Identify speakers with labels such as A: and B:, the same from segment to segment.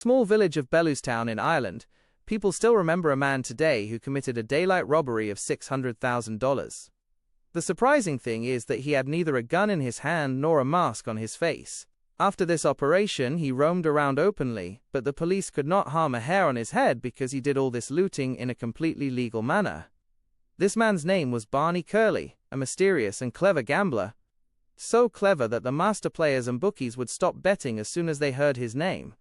A: Small village of Bellewstown in Ireland, people still remember a man today who committed a daylight robbery of $600,000. The surprising thing is that he had neither a gun in his hand nor a mask on his face. After this operation, he roamed around openly, but the police could not harm a hair on his head because he did all this looting in a completely legal manner. This man's name was Barney Curley, a mysterious and clever gambler. So clever that the master players and bookies would stop betting as soon as they heard his name.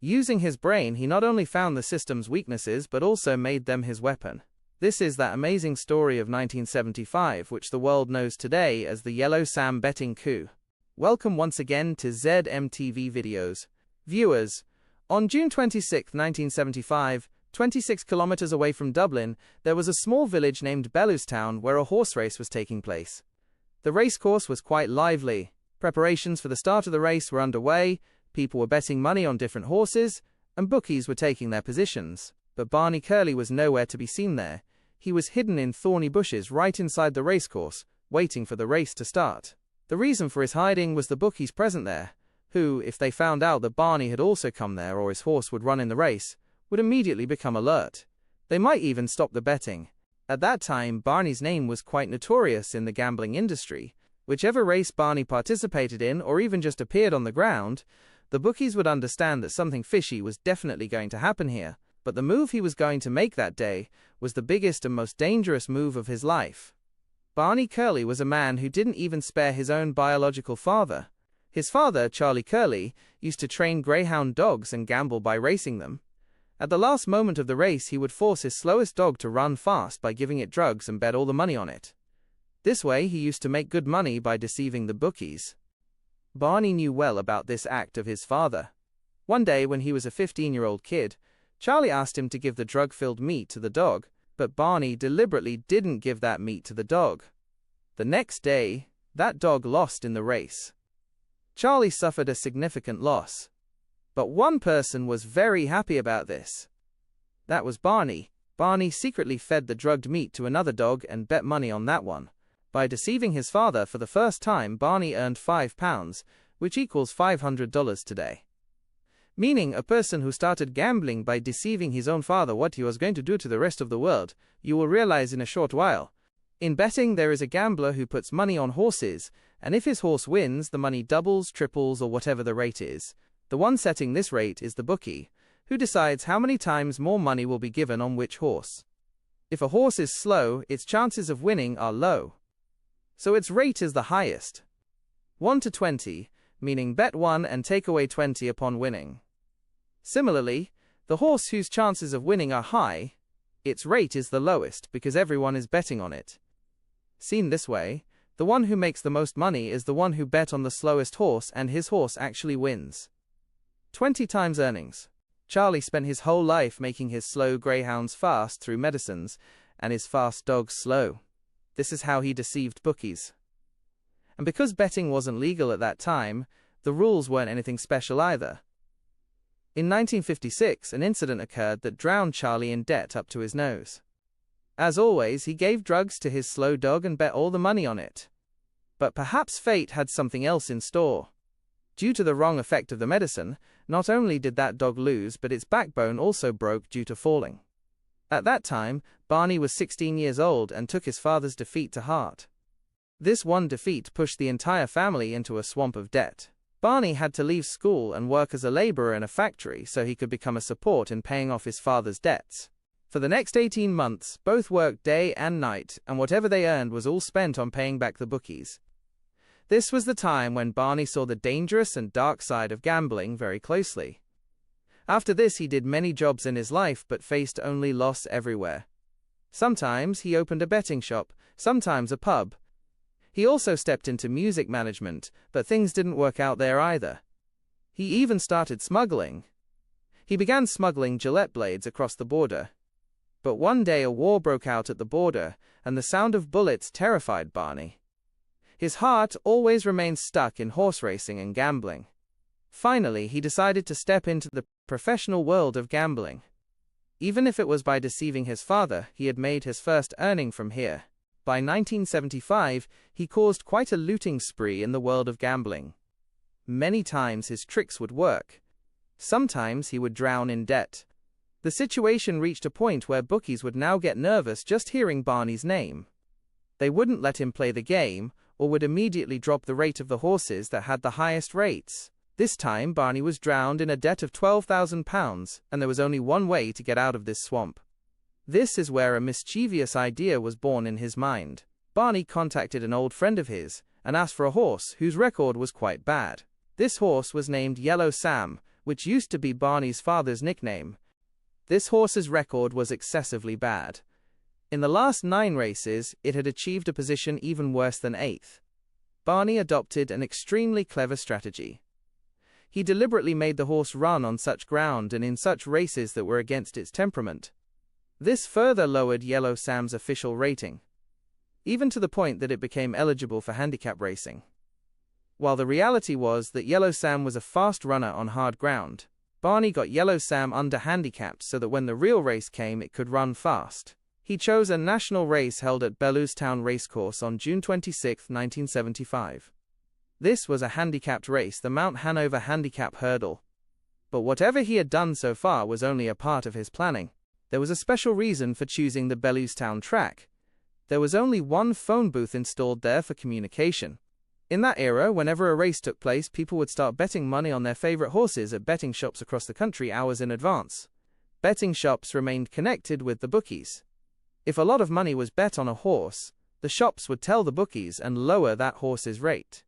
A: Using his brain, he not only found the system's weaknesses but also made them his weapon. This is that amazing story of 1975 which the world knows today as the Yellow Sam Betting Coup. Welcome once again to ZMTV Videos. Viewers, on June 26, 1975, 26 kilometers away from Dublin, there was a small village named Bellewstown where a horse race was taking place. The racecourse was quite lively. Preparations for the start of the race were underway. People were betting money on different horses, and bookies were taking their positions. But Barney Curley was nowhere to be seen there. He was hidden in thorny bushes right inside the racecourse, waiting for the race to start. The reason for his hiding was the bookies present there, who, if they found out that Barney had also come there or his horse would run in the race, would immediately become alert. They might even stop the betting. At that time, Barney's name was quite notorious in the gambling industry. Whichever race Barney participated in or even just appeared on the ground, the bookies would understand that something fishy was definitely going to happen here, but the move he was going to make that day was the biggest and most dangerous move of his life. Barney Curley was a man who didn't even spare his own biological father. His father, Charlie Curley, used to train greyhound dogs and gamble by racing them. At the last moment of the race, he would force his slowest dog to run fast by giving it drugs and bet all the money on it. This way, he used to make good money by deceiving the bookies. Barney knew well about this act of his father. One day when he was a 15-year-old kid, Charlie asked him to give the drug-filled meat to the dog, but Barney deliberately didn't give that meat to the dog. The next day, that dog lost in the race. Charlie suffered a significant loss. But one person was very happy about this. That was Barney. Barney secretly fed the drugged meat to another dog and bet money on that one. By deceiving his father for the first time, Barney earned £5, which equals $500 today. Meaning a person who started gambling by deceiving his own father what he was going to do to the rest of the world, you will realize in a short while. In betting, there is a gambler who puts money on horses, and if his horse wins, the money doubles, triples, or whatever the rate is. The one setting this rate is the bookie, who decides how many times more money will be given on which horse. If a horse is slow, its chances of winning are low, so its rate is the highest. 1 to 20, meaning bet 1 and take away 20 upon winning. Similarly, the horse whose chances of winning are high, its rate is the lowest because everyone is betting on it. Seen this way, the one who makes the most money is the one who bet on the slowest horse and his horse actually wins. 20 times earnings. Charlie spent his whole life making his slow greyhounds fast through medicines and his fast dogs slow. This is how he deceived bookies. And because betting wasn't legal at that time, the rules weren't anything special either. In 1956, an incident occurred that drowned Charlie in debt up to his nose. As always, he gave drugs to his slow dog and bet all the money on it. But perhaps fate had something else in store. Due to the wrong effect of the medicine, not only did that dog lose, but its backbone also broke due to falling. At that time, Barney was 16 years old and took his father's defeat to heart. This one defeat pushed the entire family into a swamp of debt. Barney had to leave school and work as a laborer in a factory so he could become a support in paying off his father's debts. For the next 18 months, both worked day and night, and whatever they earned was all spent on paying back the bookies. This was the time when Barney saw the dangerous and dark side of gambling very closely. After this, he did many jobs in his life but faced only loss everywhere. Sometimes he opened a betting shop, sometimes a pub. He also stepped into music management, but things didn't work out there either. He even started smuggling. He began smuggling Gillette blades across the border. But one day a war broke out at the border, and the sound of bullets terrified Barney. His heart always remained stuck in horse racing and gambling. Finally, he decided to step into the professional world of gambling. Even if it was by deceiving his father, he had made his first earning from here. By 1975, he caused quite a looting spree in the world of gambling. Many times his tricks would work. Sometimes he would drown in debt. The situation reached a point where bookies would now get nervous just hearing Barney's name. They wouldn't let him play the game, or would immediately drop the rate of the horses that had the highest rates. This time Barney was drowned in a debt of £12,000, and there was only one way to get out of this swamp. This is where a mischievous idea was born in his mind. Barney contacted an old friend of his, and asked for a horse whose record was quite bad. This horse was named Yellow Sam, which used to be Barney's father's nickname. This horse's record was excessively bad. In the last 9 races, it had achieved a position even worse than 8th. Barney adopted an extremely clever strategy. He deliberately made the horse run on such ground and in such races that were against its temperament. This further lowered Yellow Sam's official rating, even to the point that it became eligible for handicap racing. While the reality was that Yellow Sam was a fast runner on hard ground, Barney got Yellow Sam under-handicapped so that when the real race came it could run fast. He chose a national race held at Bellewstown Racecourse on June 26, 1975. This was a handicapped race, the Mount Hanover Handicap Hurdle. But whatever he had done so far was only a part of his planning. There was a special reason for choosing the Bellewstown track. There was only one phone booth installed there for communication. In that era, whenever a race took place, people would start betting money on their favorite horses at betting shops across the country hours in advance. Betting shops remained connected with the bookies. If a lot of money was bet on a horse, the shops would tell the bookies and lower that horse's rate.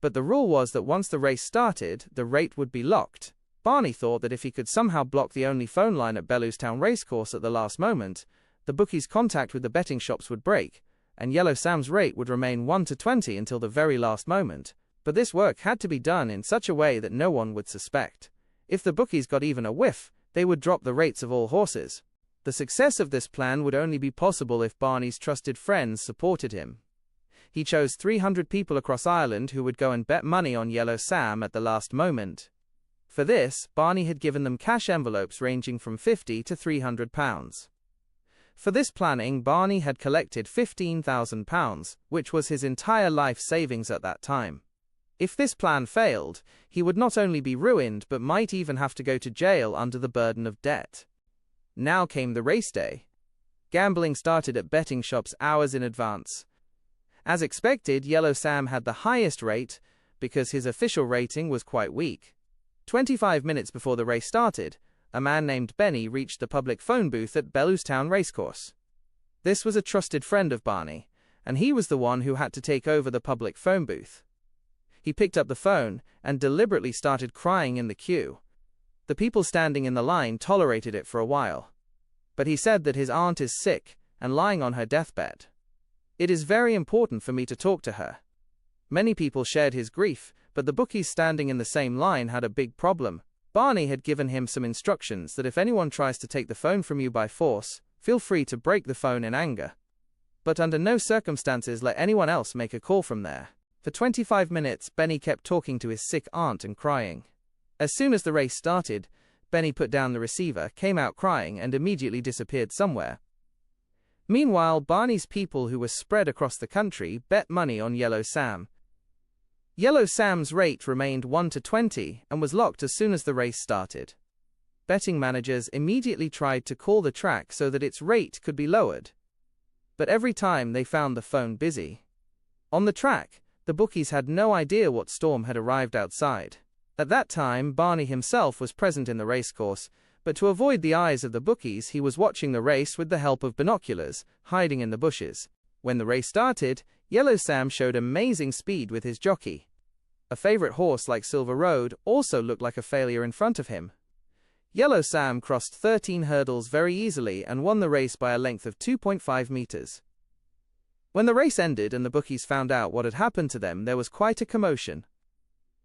A: But the rule was that once the race started, the rate would be locked. Barney thought that if he could somehow block the only phone line at Bellewstown Racecourse at the last moment, the bookies' contact with the betting shops would break, and Yellow Sam's rate would remain 1 to 20 until the very last moment. But this work had to be done in such a way that no one would suspect. If the bookies got even a whiff, they would drop the rates of all horses. The success of this plan would only be possible if Barney's trusted friends supported him. He chose 300 people across Ireland who would go and bet money on Yellow Sam at the last moment. For this, Barney had given them cash envelopes ranging from £50 to £300. For this planning, Barney had collected £15,000, which was his entire life savings at that time. If this plan failed, he would not only be ruined but might even have to go to jail under the burden of debt. Now came the race day. Gambling started at betting shops hours in advance. As expected, Yellow Sam had the highest rate because his official rating was quite weak. 25 minutes before the race started, a man named Benny reached the public phone booth at Bellewstown Racecourse. This was a trusted friend of Barney, and he was the one who had to take over the public phone booth. He picked up the phone and deliberately started crying in the queue. The people standing in the line tolerated it for a while. But he said that his aunt is sick and lying on her deathbed. It is very important for me to talk to her. Many people shared his grief, but the bookies standing in the same line had a big problem. Barney had given him some instructions that if anyone tries to take the phone from you by force, feel free to break the phone in anger. But under no circumstances let anyone else make a call from there. For 25 minutes, Benny kept talking to his sick aunt and crying. As soon as the race started, Benny put down the receiver, came out crying, and immediately disappeared somewhere. Meanwhile, Barney's people, who were spread across the country, bet money on Yellow Sam. Yellow Sam's rate remained 1 to 20 and was locked as soon as the race started. Betting managers immediately tried to call the track so that its rate could be lowered. But every time they found the phone busy. On the track, the bookies had no idea what storm had arrived outside. At that time, Barney himself was present in the racecourse, but to avoid the eyes of the bookies, he was watching the race with the help of binoculars, hiding in the bushes. When the race started, Yellow Sam showed amazing speed with his jockey. A favorite horse like Silver Road also looked like a failure in front of him. Yellow Sam crossed 13 hurdles very easily and won the race by a length of 2.5 meters. When the race ended and the bookies found out what had happened to them, there was quite a commotion.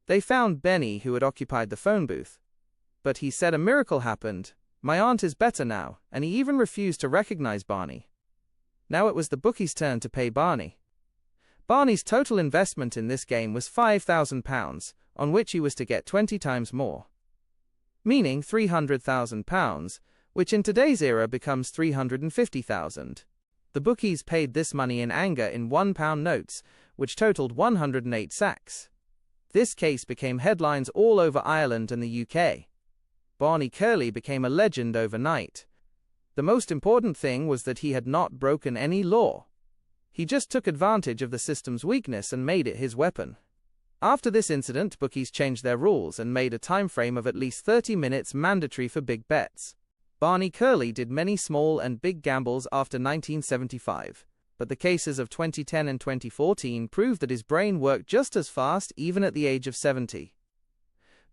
A: They found Benny, who had occupied the phone booth. But he said a miracle happened. My aunt is better now, and he even refused to recognize Barney. Now it was the bookies' turn to pay Barney. Barney's total investment in this game was £5,000, on which he was to get 20 times more. Meaning £300,000, which in today's era becomes £350,000. The bookies paid this money in anger in £1 notes, which totaled 108 sacks. This case became headlines all over Ireland and the UK. Barney Curley became a legend overnight. The most important thing was that he had not broken any law. He just took advantage of the system's weakness and made it his weapon. After this incident, bookies changed their rules and made a time frame of at least 30 minutes mandatory for big bets. Barney Curley did many small and big gambles after 1975, but the cases of 2010 and 2014 proved that his brain worked just as fast even at the age of 70.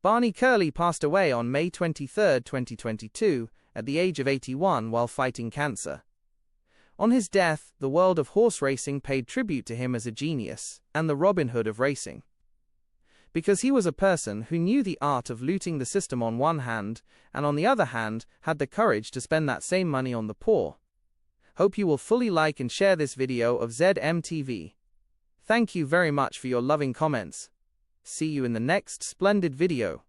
A: Barney Curley passed away on May 23, 2022, at the age of 81 while fighting cancer. On his death, the world of horse racing paid tribute to him as a genius and the Robin Hood of racing. Because he was a person who knew the art of looting the system on one hand, and on the other hand, had the courage to spend that same money on the poor. Hope you will fully like and share this video of ZMTV. Thank you very much for your loving comments. See you in the next splendid video.